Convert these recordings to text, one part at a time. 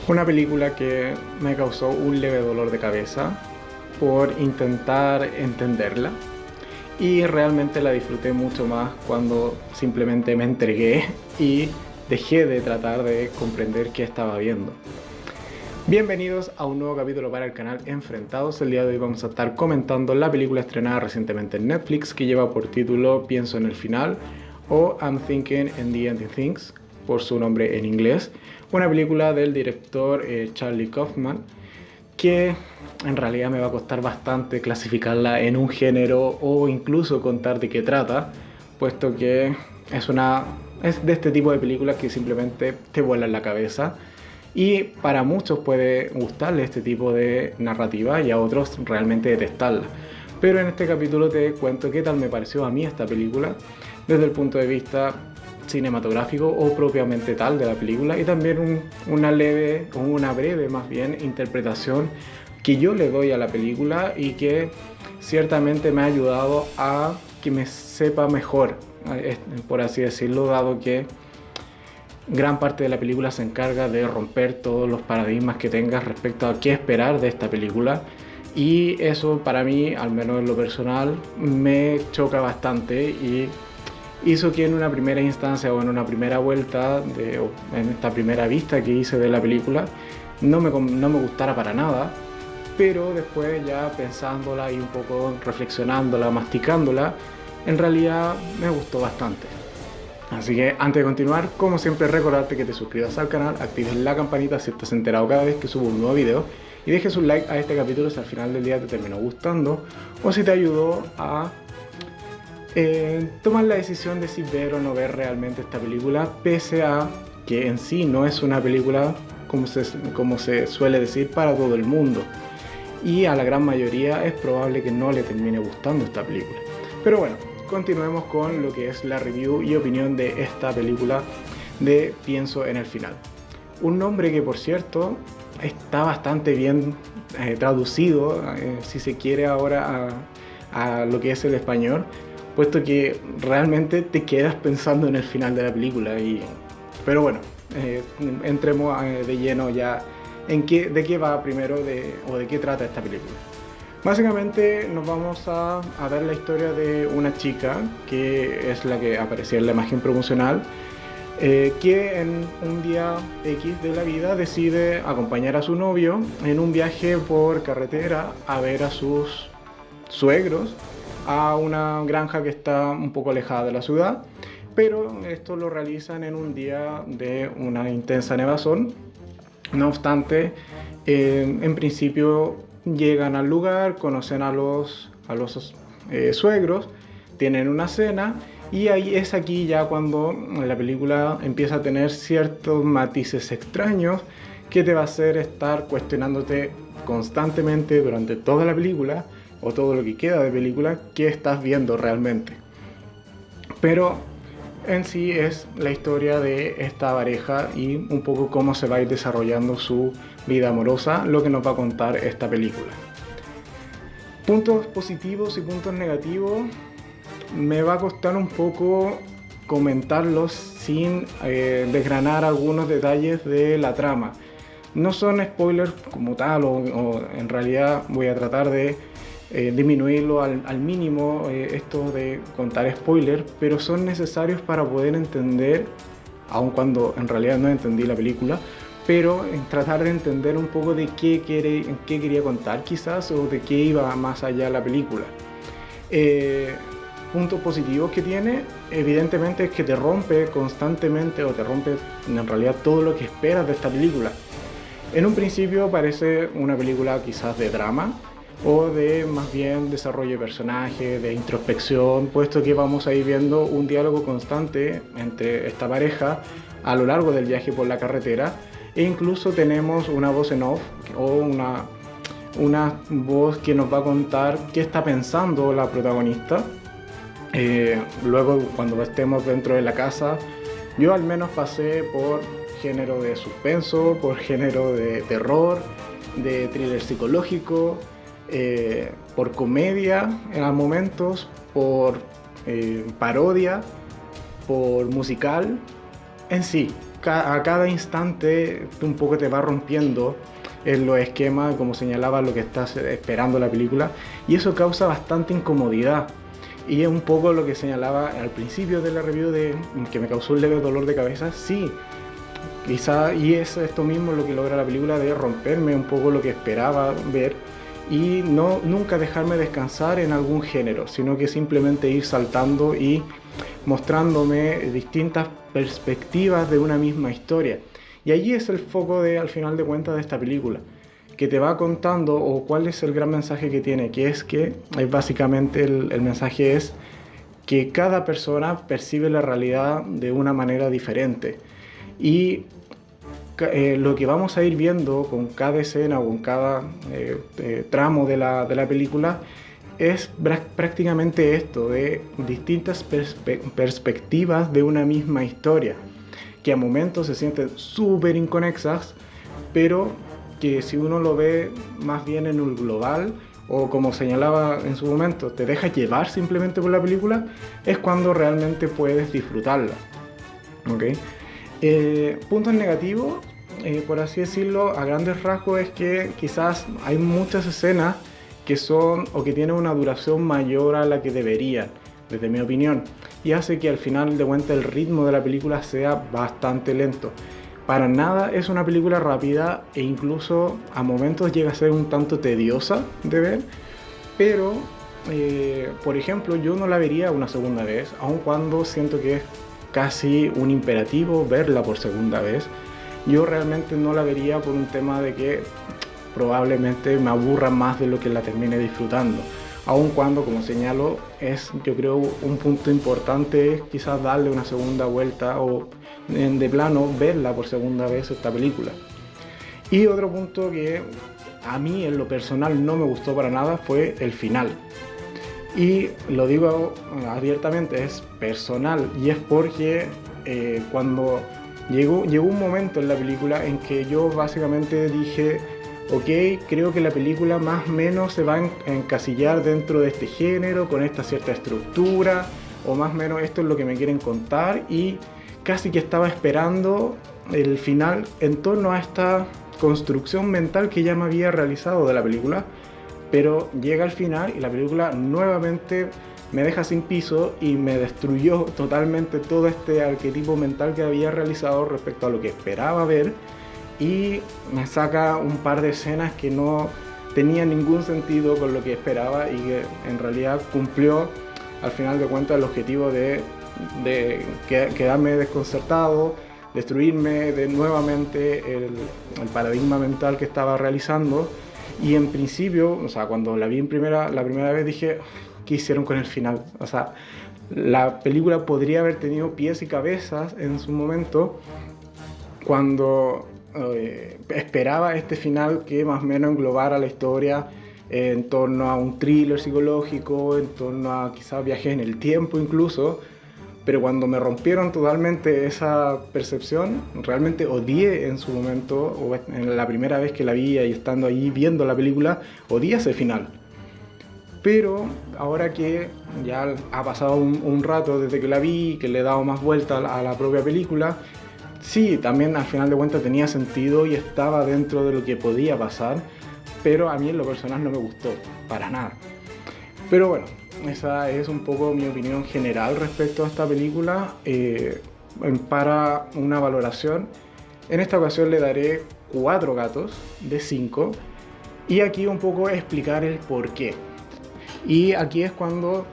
Una película que me causó un leve dolor de cabeza por intentar entenderla y realmente la disfruté mucho más cuando simplemente me entregué y dejé de tratar de comprender qué estaba viendo. Bienvenidos a un nuevo capítulo para el canal Enfrentados. El día de hoy vamos a estar comentando la película estrenada recientemente en Netflix que lleva por título Pienso en el final o I'm Thinking in the Ending Things, por su nombre en inglés. Una película del director Charlie Kaufman, que en realidad me va a costar bastante clasificarla en un género o incluso contar de qué trata, puesto que es de este tipo de películas que simplemente te vuelan la cabeza. Y para muchos puede gustarle este tipo de narrativa y a otros realmente detestarla. Pero en este capítulo te cuento qué tal me pareció a mí esta película desde el punto de vista cinematográfico o propiamente tal de la película, y también una leve o una breve más bien interpretación que yo le doy a la película y que ciertamente me ha ayudado a que me sepa mejor, por así decirlo, dado que gran parte de la película se encarga de romper todos los paradigmas que tengas respecto a qué esperar de esta película, y eso para mí, al menos en lo personal, me choca bastante y hizo que en una primera instancia o en una primera vuelta, o en esta primera vista que hice de la película, no me gustara para nada, pero después ya pensándola y un poco reflexionándola, masticándola, en realidad me gustó bastante. Así que antes de continuar, como siempre, recordarte que te suscribas al canal, actives la campanita si estás enterado cada vez que subo un nuevo video y dejes un like a este capítulo si al final del día te terminó gustando o si te ayudó a tomar la decisión de si ver o no ver realmente esta película, pese a que en sí no es una película como se suele decir para todo el mundo, y a la gran mayoría es probable que no le termine gustando esta película. Pero bueno, continuemos con lo que es la review y opinión de esta película de Pienso en el final. Un nombre que, por cierto, está bastante bien traducido, si se quiere ahora, a lo que es el español, puesto que realmente te quedas pensando en el final de la película. Pero bueno, entremos de lleno ya en de qué va primero o de qué trata esta película. Básicamente nos vamos a ver la historia de una chica que es la que aparecía en la imagen promocional, que en un día X de la vida decide acompañar a su novio en un viaje por carretera a ver a sus suegros a una granja que está un poco alejada de la ciudad, pero esto lo realizan en un día de una intensa nevazón. No obstante, en principio llegan al lugar, conocen a los suegros, tienen una cena, y ahí es aquí ya cuando la película empieza a tener ciertos matices extraños que te va a hacer estar cuestionándote constantemente durante toda la película, o todo lo que queda de película, qué estás viendo realmente. Pero en sí es la historia de esta pareja y un poco cómo se va a ir desarrollando su vida amorosa, lo que nos va a contar esta película. Puntos positivos y puntos negativos, me va a costar un poco comentarlos sin desgranar algunos detalles de la trama. No son spoilers como tal, o en realidad voy a tratar de disminuirlo al mínimo, esto de contar spoilers, pero son necesarios para poder entender, aun cuando en realidad no entendí la película, pero tratar de entender un poco de qué quería contar quizás, o de qué iba más allá la película. Puntos positivos que tiene, evidentemente, es que te rompe constantemente, o te rompe en realidad todo lo que esperas de esta película. En un principio parece una película quizás de drama, o de más bien desarrollo de personaje, de introspección, puesto que vamos a ir viendo un diálogo constante entre esta pareja a lo largo del viaje por la carretera, e incluso tenemos una voz en off, o una voz que nos va a contar qué está pensando la protagonista. Luego, cuando estemos dentro de la casa, yo al menos pasé por género de suspenso, por género de terror, de thriller psicológico, por comedia en momentos, por parodia, por musical. En sí, a cada instante un poco te va rompiendo en los esquemas, como señalaba, lo que estás esperando la película, y eso causa bastante incomodidad. Y es un poco lo que señalaba al principio de la review, de que me causó un leve dolor de cabeza. Sí, quizá, y es esto mismo lo que logra la película, de romperme un poco lo que esperaba ver y nunca dejarme descansar en algún género, sino que simplemente ir saltando y mostrándome distintas perspectivas de una misma historia. Y allí es el foco, al final de cuentas, de esta película, que te va contando, o cuál es el gran mensaje que tiene, que es que básicamente el mensaje es que cada persona percibe la realidad de una manera diferente. Y lo que vamos a ir viendo con cada escena o con cada tramo de la película es prácticamente esto, de distintas perspectivas de una misma historia, que a momentos se sienten súper inconexas, pero que si uno lo ve más bien en un global, o como señalaba en su momento, te deja llevar simplemente por la película, es cuando realmente puedes disfrutarla. ¿Okay? Puntos negativos, por así decirlo, a grandes rasgos, es que quizás hay muchas escenas que son o que tienen una duración mayor a la que deberían, desde mi opinión, y hace que al final de cuentas el ritmo de la película sea bastante lento. Para nada es una película rápida, e incluso a momentos llega a ser un tanto tediosa de ver, pero por ejemplo, yo no la vería una segunda vez, aun cuando siento que es casi un imperativo verla por segunda vez. Yo realmente no la vería por un tema de que probablemente me aburra más de lo que la termine disfrutando, aun cuando, como señalo, es, yo creo, un punto importante quizás darle una segunda vuelta, o de plano verla por segunda vez esta película. Y otro punto que a mí en lo personal no me gustó para nada fue el final. Y lo digo abiertamente, es personal, y es porque cuando llegó un momento en la película en que yo básicamente dije: ok, creo que la película más o menos se va a encasillar dentro de este género, con esta cierta estructura, o más o menos esto es lo que me quieren contar, y casi que estaba esperando el final en torno a esta construcción mental que ya me había realizado de la película. Pero llega al final y la película nuevamente me deja sin piso y me destruyó totalmente todo este arquetipo mental que había realizado respecto a lo que esperaba ver, y me saca un par de escenas que no tenían ningún sentido con lo que esperaba, y que en realidad cumplió al final de cuentas el objetivo de quedarme desconcertado, destruirme nuevamente el paradigma mental que estaba realizando. Y en principio, o sea, cuando la vi la primera vez dije: ¿qué hicieron con el final? O sea, la película podría haber tenido pies y cabezas en su momento, cuando esperaba este final que más o menos englobara la historia en torno a un thriller psicológico, en torno a quizás viajes en el tiempo incluso. Pero cuando me rompieron totalmente esa percepción, realmente odié en su momento, o en la primera vez que la vi y estando ahí viendo la película, odié ese final. Pero ahora que ya ha pasado un rato desde que la vi, que le he dado más vuelta a la propia película, sí, también al final de cuentas tenía sentido y estaba dentro de lo que podía pasar, pero a mí en lo personal no me gustó, para nada. Pero bueno, esa es un poco mi opinión general respecto a esta película. Para una valoración, en esta ocasión le daré 4 gatos de 5, y aquí un poco explicar el por qué. Y aquí es cuando,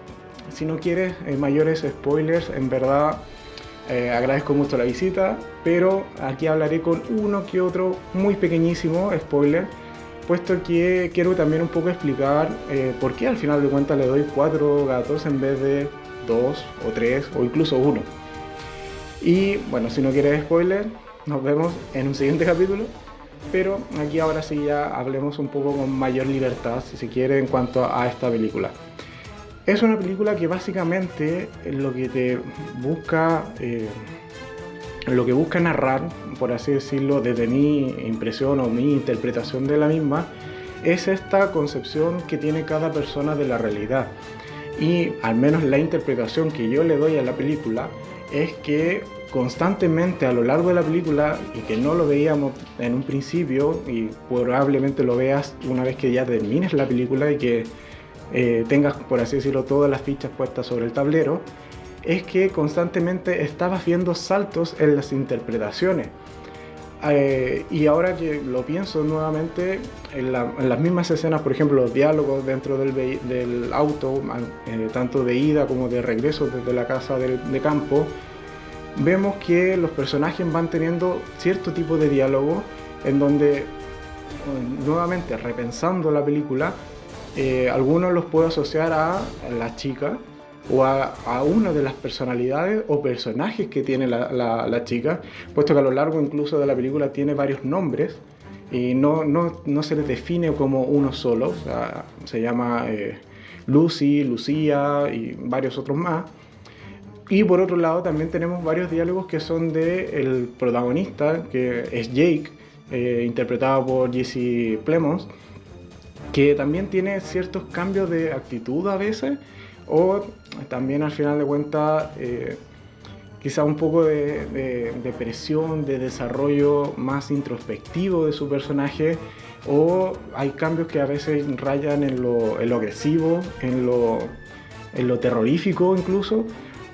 si no quieres mayores spoilers, en verdad agradezco mucho la visita, pero aquí hablaré con uno que otro muy pequeñísimo spoiler, puesto que quiero también un poco explicar por qué al final de cuentas le doy 4 gatos en vez de 2 o 3 o incluso 1. Y bueno, si no quieres spoiler, nos vemos en un siguiente capítulo, pero aquí ahora sí ya hablemos un poco con mayor libertad, si se quiere, en cuanto a esta película. Es una película que básicamente lo que te busca, lo que busca narrar, por así decirlo, desde mi impresión o mi interpretación de la misma, es esta concepción que tiene cada persona de la realidad. Y al menos la interpretación que yo le doy a la película es que constantemente a lo largo de la película, y que no lo veíamos en un principio, y probablemente lo veas una vez que ya termines la película y que tengas, por así decirlo, todas las fichas puestas sobre el tablero, es que constantemente estabas viendo saltos en las interpretaciones. Y ahora que lo pienso nuevamente, en las mismas escenas, por ejemplo, los diálogos dentro del auto, tanto de ida como de regreso desde la casa de campo, vemos que los personajes van teniendo cierto tipo de diálogo en donde, nuevamente repensando la película, algunos los puedo asociar a la chica o a una de las personalidades o personajes que tiene la chica, puesto que a lo largo incluso de la película tiene varios nombres y no se les define como uno solo. O sea, se llama Lucy, Lucía y varios otros más. Y por otro lado también tenemos varios diálogos que son del protagonista, que es Jake, interpretado por Jesse Plemons, que también tiene ciertos cambios de actitud a veces, o también al final de cuentas quizá un poco de presión, de desarrollo más introspectivo de su personaje, o hay cambios que a veces rayan en lo agresivo, en lo terrorífico incluso,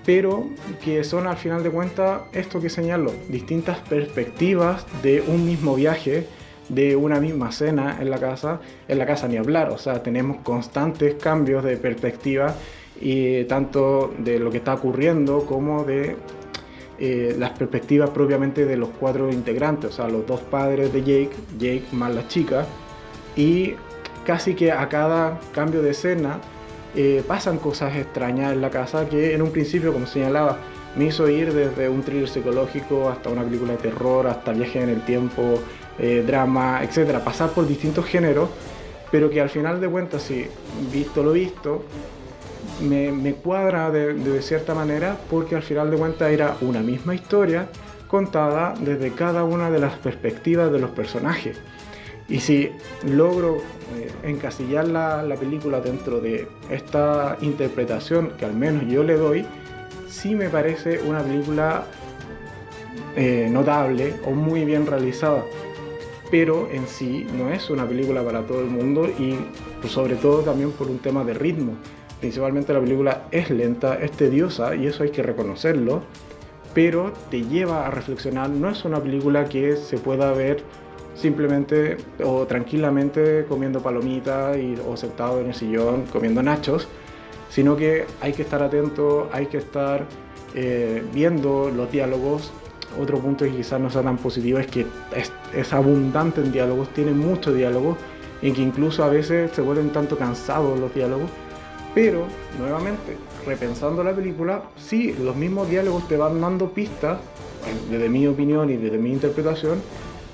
pero que son al final de cuentas esto que señalo, distintas perspectivas de un mismo viaje, de una misma cena en la casa ni hablar. O sea, tenemos constantes cambios de perspectiva, y tanto de lo que está ocurriendo como de las perspectivas propiamente de los cuatro integrantes, o sea, los dos padres de Jake más la chica, y casi que a cada cambio de escena pasan cosas extrañas en la casa que en un principio, como señalaba, me hizo ir desde un thriller psicológico hasta una película de terror, hasta viaje en el tiempo, drama, etcétera, pasar por distintos géneros, pero que al final de cuentas, si visto lo visto, me cuadra de cierta manera, porque al final de cuentas era una misma historia contada desde cada una de las perspectivas de los personajes. Y si logro encasillar la película dentro de esta interpretación que al menos yo le doy, sí me parece una película notable o muy bien realizada, pero en sí no es una película para todo el mundo, y pues, sobre todo también por un tema de ritmo. Principalmente la película es lenta, es tediosa, y eso hay que reconocerlo, pero te lleva a reflexionar. No es una película que se pueda ver simplemente o tranquilamente comiendo palomitas o sentado en el sillón comiendo nachos, sino que hay que estar atento, hay que estar viendo los diálogos. Otro punto que quizás no sea tan positivo es que es abundante en diálogos, tiene mucho diálogo, y que incluso a veces se vuelven tanto cansados los diálogos. Pero, nuevamente, repensando la película, sí, los mismos diálogos te van dando pistas, desde mi opinión y desde mi interpretación,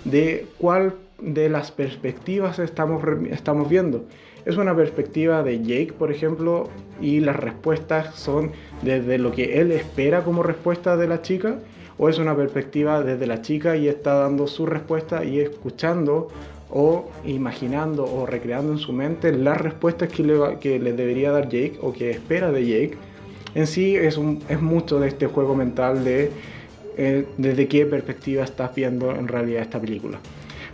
de cuál de las perspectivas estamos viendo. Es una perspectiva de Jake, por ejemplo, y las respuestas son desde lo que él espera como respuesta de la chica, o es una perspectiva desde la chica y está dando su respuesta y escuchando o imaginando o recreando en su mente las respuestas que le debería dar Jake o que espera de Jake. En sí es mucho de este juego mental de desde qué perspectiva estás viendo en realidad esta película.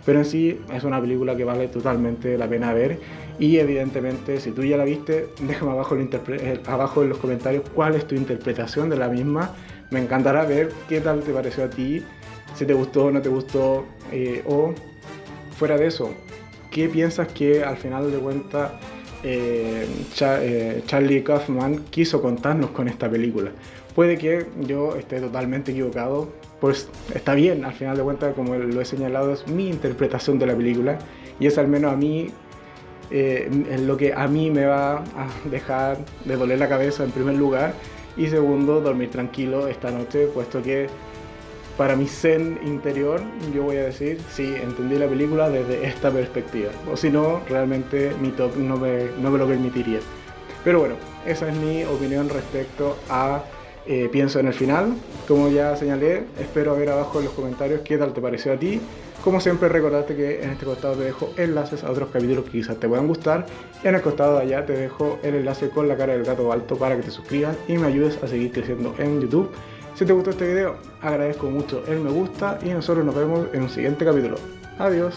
Pero en sí es una película que vale totalmente la pena ver, y evidentemente si tú ya la viste, déjame abajo en los comentarios cuál es tu interpretación de la misma. Me encantará ver qué tal te pareció a ti, si te gustó o no te gustó, o fuera de eso, ¿qué piensas que al final de cuentas Charlie Kaufman quiso contarnos con esta película? Puede que yo esté totalmente equivocado, pues está bien, al final de cuentas, como lo he señalado, es mi interpretación de la película, y es al menos a mí en lo que a mí me va a dejar de doler la cabeza en primer lugar, y segundo, dormir tranquilo esta noche, puesto que para mi zen interior yo voy a decir, sí, entendí la película desde esta perspectiva, o si no, realmente mi top no me lo permitiría. Pero bueno, esa es mi opinión respecto a Pienso en el final. Como ya señalé, espero ver abajo en los comentarios qué tal te pareció a ti. Como siempre, recordarte que en este costado te dejo enlaces a otros capítulos que quizás te puedan gustar, y en el costado de allá te dejo el enlace con la cara del gato alto para que te suscribas y me ayudes a seguir creciendo en YouTube. Si te gustó este video, agradezco mucho el me gusta y nosotros nos vemos en un siguiente capítulo. Adiós.